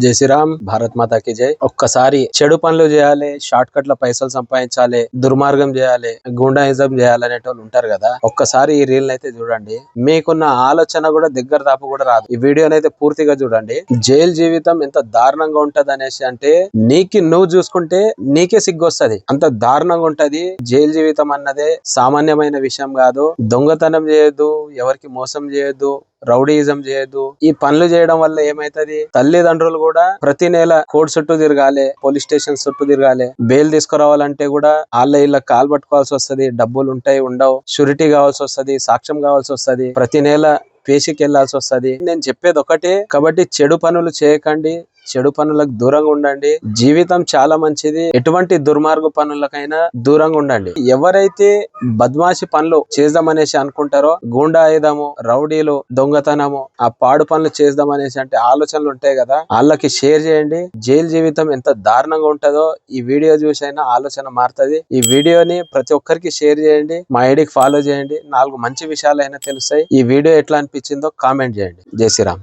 జై శ్రీరామ్, భారత్ మాతా కి జై. ఒక్కసారి చెడు పనులు చేయాలి, షార్ట్ కట్ లో పైసలు సంపాదించాలి, దుర్మార్గం చేయాలి, గూండాయిజం చేయాలి అనేటోళ్ళు ఉంటారు కదా. ఒక్కసారి ఈ రీల్ అయితే చూడండి, మీకున్న ఆలోచన కూడా దగ్గర దాపు కూడా రాదు. ఈ వీడియోనైతే పూర్తిగా చూడండి. జైలు జీవితం ఎంత దారుణంగా ఉంటది అనేసి అంటే నీకి నువ్వు చూసుకుంటే నీకే సిగ్గొస్తది. అంత దారుణంగా ఉంటది జైలు జీవితం అన్నదే. సామాన్యమైన విషయం కాదు. దొంగతనం చేయొద్దు, ఎవరికి మోసం చేయొద్దు, రౌడీయిజం చేయొద్దు. ఈ పనులు చేయడం వల్ల ఏమైతది, తల్లిదండ్రులు కూడా ప్రతి నెల కోర్టు చుట్టూ తిరగాలి, పోలీస్ స్టేషన్ చుట్టూ తిరగాలి. బెయిల్ తీసుకురావాలంటే కూడా వాళ్ళ కాలు పట్టుకోవాల్సి వస్తది. డబ్బులు ఉంటాయి ఉండవు, షూరిటీ కావాల్సి వస్తది, సాక్ష్యం కావాల్సి వస్తది, ప్రతి నెల పేషికి వెళ్లాల్సి వస్తది. నేను చెప్పేది ఒకటే, కాబట్టి చెడు పనులు చేయకండి, చెడు పనులకు దూరంగా ఉండండి. జీవితం చాలా మంచిది. ఎటువంటి దుర్మార్గ పనులకైనా దూరంగా ఉండండి. ఎవరైతే బద్మాషి పనులు చేద్దామనేసి అనుకుంటారో, గూండాయుధము, రౌడీలు, దొంగతనము, ఆ పాడు పనులు చేద్దామనేసి అంటే ఆలోచనలు ఉంటాయి కదా, వాళ్ళకి షేర్ చేయండి. జైలు జీవితం ఎంత దారుణంగా ఉంటుందో ఈ వీడియో చూసైనా ఆలోచన మారుతుంది. ఈ వీడియోని ప్రతి ఒక్కరికి షేర్ చేయండి. మా ఐడికి ఫాలో చేయండి. 4 మంచి విషయాలు అయినా తెలుస్తాయి. ఈ వీడియో ఎట్లా అనిపించిందో కామెంట్ చేయండి. జై శ్రీరామ్.